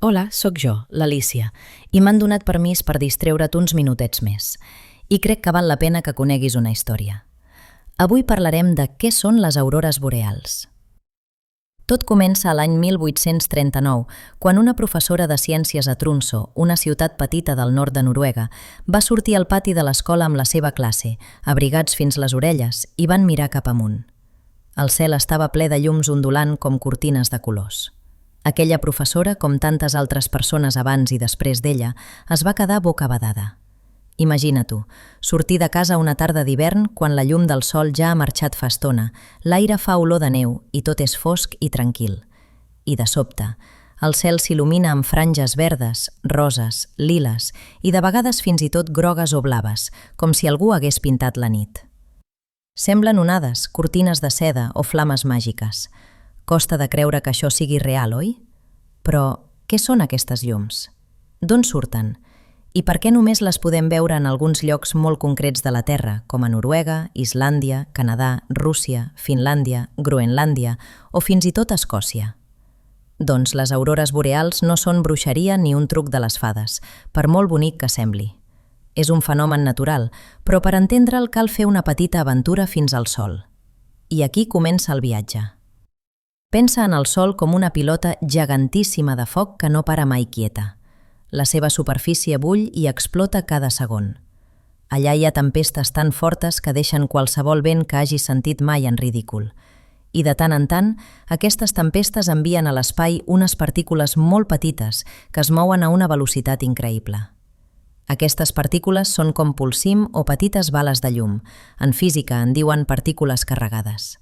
Hola, sóc jo, l'Alícia, i m'han donat permís per distreure't uns minutets més. I crec que val la pena que coneguis una història. Avui parlarem de què són les aurores boreals. Tot comença a l'any 1839, quan una professora de ciències a Tromsø, una ciutat petita del nord de Noruega, va sortir al pati de l'escola amb la seva classe, abrigats fins les orelles, i van mirar cap amunt. El cel estava ple de llums ondulant com cortines de colors. Aquella professora, com tantes altres persones abans i després d'ella, es va quedar bocabadada. Imagina-t'ho, sortir de casa una tarda d'hivern quan la llum del sol ja ha marxat fa estona, l'aire fa olor de neu i tot és fosc i tranquil. I de sobte, el cel s'il·lumina amb franges verdes, roses, liles i de vegades fins i tot grogues o blaves, com si algú hagués pintat la nit. Semblen onades, cortines de seda o flames màgiques. Costa de creure que això sigui real, oi? Però què són aquestes llums? D'on surten? I per què només les podem veure en alguns llocs molt concrets de la Terra, com a Noruega, Islàndia, Canadà, Rússia, Finlàndia, Groenlàndia o fins i tot Escòcia? Doncs les aurores boreals no són bruixeria ni un truc de les fades, per molt bonic que sembli. És un fenomen natural, però per entendre'l cal fer una petita aventura fins al Sol. I aquí comença el viatge. Pensa en el Sol com una pilota gegantíssima de foc que no para mai quieta. La seva superfície bull i explota cada segon. Allà hi ha tempestes tan fortes que deixen qualsevol vent que hagi sentit mai en ridícul. I de tant en tant, aquestes tempestes envien a l'espai unes partícules molt petites que es mouen a una velocitat increïble. Aquestes partícules són com pulsim o petites bales de llum. En física en diuen partícules carregades.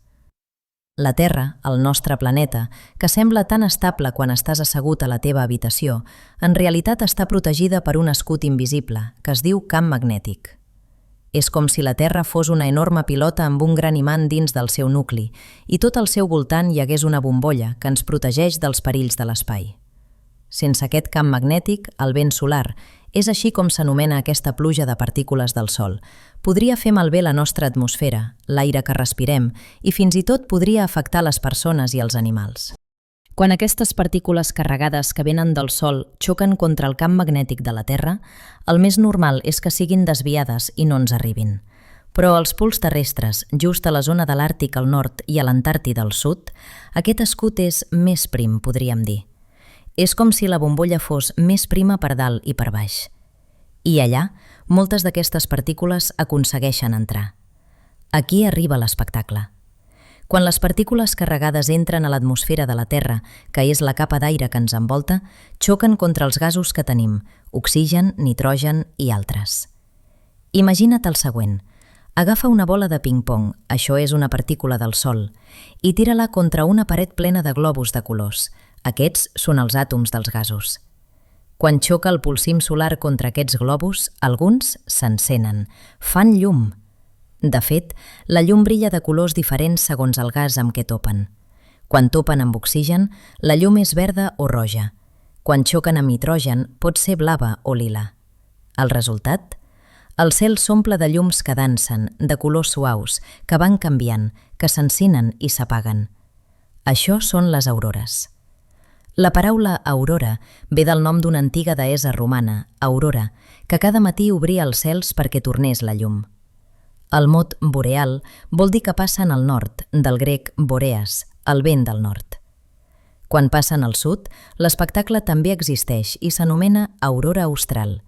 La Terra, el nostre planeta, que sembla tan estable quan estàs assegut a la teva habitació, en realitat està protegida per un escut invisible, que es diu camp magnètic. És com si la Terra fos una enorme pilota amb un gran imant dins del seu nucli, i tot al seu voltant hi hagués una bombolla que ens protegeix dels perills de l'espai. Sense aquest camp magnètic, el vent solar, és així com s'anomena aquesta pluja de partícules del Sol. Podria fer malbé la nostra atmosfera, l'aire que respirem, i fins i tot podria afectar les persones i els animals. Quan aquestes partícules carregades que venen del Sol xoquen contra el camp magnètic de la Terra, el més normal és que siguin desviades i no ens arribin. Però als pols terrestres, just a la zona de l'Àrtic al nord i a l'Antàrtida al sud, aquest escut és més prim, podríem dir. És com si la bombolla fos més prima per dalt i per baix. I allà, moltes d'aquestes partícules aconsegueixen entrar. Aquí arriba l'espectacle. Quan les partícules carregades entren a l'atmosfera de la Terra, que és la capa d'aire que ens envolta, xoquen contra els gasos que tenim, oxigen, nitrogen i altres. Imagina't el següent. Agafa una bola de ping-pong, això és una partícula del Sol, i tira-la contra una paret plena de globus de colors. Aquests són els àtoms dels gasos. Quan xoca el pulsim solar contra aquests globus, alguns s'encenen, fan llum. De fet, la llum brilla de colors diferents segons el gas amb què topen. Quan topen amb oxigen, la llum és verda o roja. Quan xoquen amb nitrogen, pot ser blava o lila. El resultat? El cel s'omple de llums que dansen, de colors suaus, que van canviant, que s'encenen i s'apaguen. Això són les aurores. La paraula aurora ve del nom d'una antiga deessa romana, Aurora, que cada matí obria els cels perquè tornés la llum. El mot boreal vol dir que passen al nord, del grec boreas, el vent del nord. Quan passen al sud, l'espectacle també existeix i s'anomena aurora austral.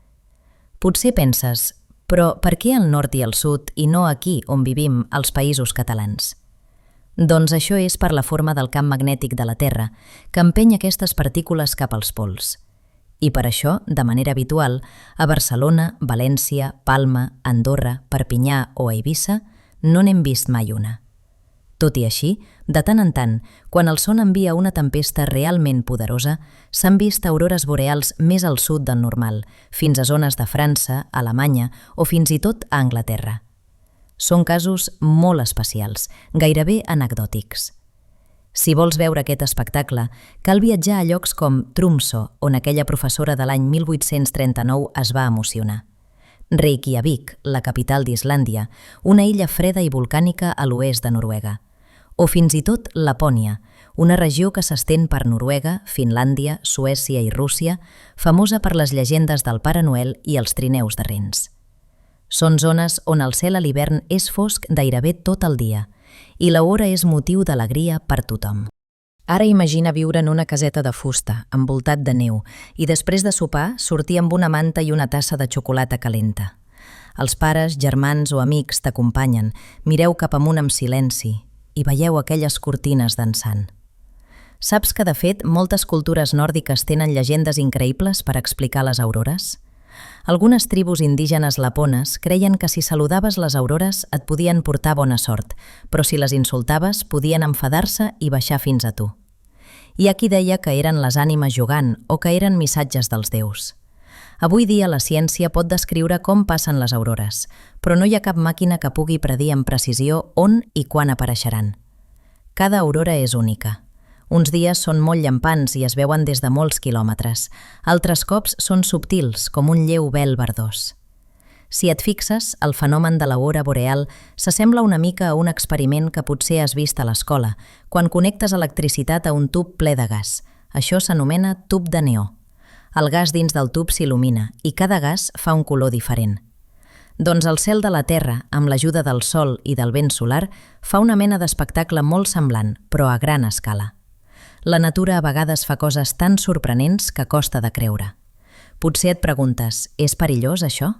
Potser penses, però per què al nord i al sud i no aquí on vivim als Països Catalans? Doncs això és per la forma del camp magnètic de la Terra, que empeny aquestes partícules cap als pols. I per això, de manera habitual, a Barcelona, València, Palma, Andorra, Perpinyà o Eivissa no n'hem vist mai una. Tot i així, de tant en tant, quan el son envia una tempesta realment poderosa, s'han vist aurores boreals més al sud del normal, fins a zones de França, Alemanya o fins i tot a Anglaterra. Són casos molt especials, gairebé anecdòtics. Si vols veure aquest espectacle, cal viatjar a llocs com Tromsø, on aquella professora de l'any 1839 es va emocionar. Reykjavik, la capital d'Islàndia, una illa freda i volcànica a l'oest de Noruega. O fins i tot Lapònia, una regió que s'estén per Noruega, Finlàndia, Suècia i Rússia, famosa per les llegendes del Pare Noel i els trineus de rens. Són zones on el cel a l'hivern és fosc gairebé tot el dia i l'aurora és motiu d'alegria per tothom. Ara imagina viure en una caseta de fusta, envoltat de neu, i després de sopar sortir amb una manta i una tassa de xocolata calenta. Els pares, germans o amics t'acompanyen, mireu cap amunt amb silenci i veieu aquelles cortines dansant. Saps que, de fet, moltes cultures nòrdiques tenen llegendes increïbles per explicar les aurores? Algunes tribus indígenes lapones creien que si saludaves les aurores et podien portar bona sort, però si les insultaves podien enfadar-se i baixar fins a tu. Hi ha qui deia que eren les ànimes jugant o que eren missatges dels déus. Avui dia la ciència pot descriure com passen les aurores, però no hi ha cap màquina que pugui predir amb precisió on i quan apareixeran. Cada aurora és única. Uns dies són molt llampants i es veuen des de molts quilòmetres. Altres cops són subtils, com un lleu vel verdós. Si et fixes, el fenomen de l'aurora boreal s'assembla una mica a un experiment que potser has vist a l'escola, quan connectes electricitat a un tub ple de gas. Això s'anomena tub de neó. El gas dins del tub s'il·lumina i cada gas fa un color diferent. Doncs el cel de la Terra, amb l'ajuda del Sol i del vent solar, fa una mena d'espectacle molt semblant, però a gran escala. La natura a vegades fa coses tan sorprenents que costa de creure. Potser et preguntes, és perillós això?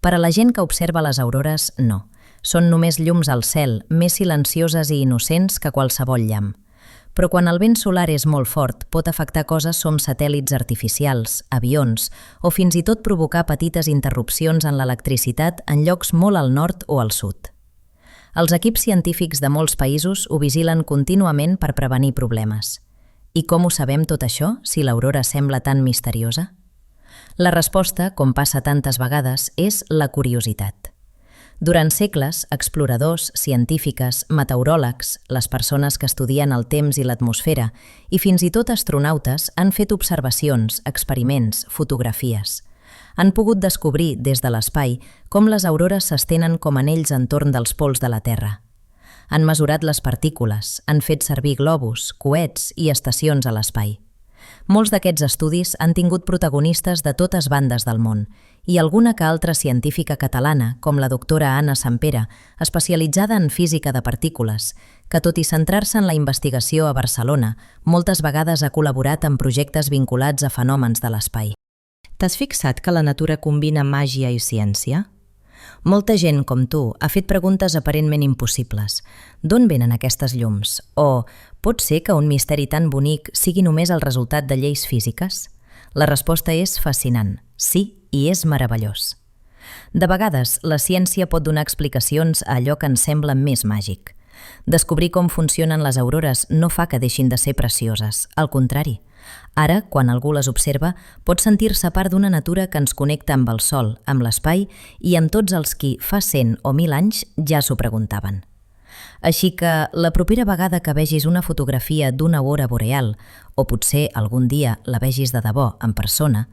Per a la gent que observa les aurores, no. Són només llums al cel, més silencioses i innocents que qualsevol llamp. Però quan el vent solar és molt fort, pot afectar coses com satèl·lits artificials, avions, o fins i tot provocar petites interrupcions en l'electricitat en llocs molt al nord o al sud. Els equips científics de molts països ho vigilen contínuament per prevenir problemes. I com ho sabem tot això, si l'aurora sembla tan misteriosa? La resposta, com passa tantes vegades, és la curiositat. Durant segles, exploradors, científiques, meteoròlegs, les persones que estudien el temps i l'atmosfera i fins i tot astronautes han fet observacions, experiments, fotografies. Han pogut descobrir, des de l'espai, com les aurores s'estenen com anells entorn dels pols de la Terra. Han mesurat les partícules, han fet servir globus, coets i estacions a l'espai. Molts d'aquests estudis han tingut protagonistes de totes bandes del món i alguna que altra científica catalana, com la doctora Anna Sampere, especialitzada en física de partícules, que tot i centrar-se en la investigació a Barcelona, moltes vegades ha col·laborat en projectes vinculats a fenòmens de l'espai. T'has fixat que la natura combina màgia i ciència? Molta gent, com tu, ha fet preguntes aparentment impossibles. D'on venen aquestes llums? O pot ser que un misteri tan bonic sigui només el resultat de lleis físiques? La resposta és fascinant. Sí, i és meravellós. De vegades, la ciència pot donar explicacions a allò que ens sembla més màgic. Descobrir com funcionen les aurores no fa que deixin de ser precioses, al contrari. Ara, quan algú les observa, pot sentir-se part d'una natura que ens connecta amb el sol, amb l'espai i amb tots els qui, fa 100 o 1.000 anys, ja s'ho preguntaven. Així que, la propera vegada que vegis una fotografia d'una aurora boreal, o potser algun dia la vegis de debò en persona,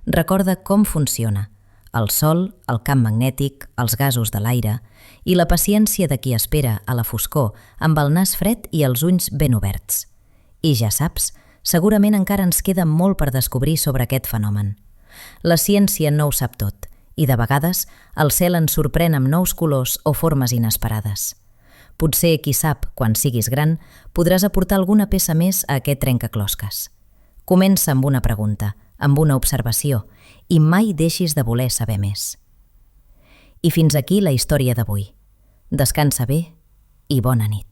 recorda com funciona el sol, el camp magnètic, els gasos de l'aire i la paciència de qui espera a la foscor amb el nas fred i els ulls ben oberts. I ja saps, segurament encara ens queda molt per descobrir sobre aquest fenomen. La ciència no ho sap tot, i de vegades el cel ens sorprèn amb nous colors o formes inesperades. Potser, qui sap, quan siguis gran, podràs aportar alguna peça més a aquest trencaclosques. Comença amb una pregunta, amb una observació, i mai deixis de voler saber més. I fins aquí la història d'avui. Descansa bé i bona nit.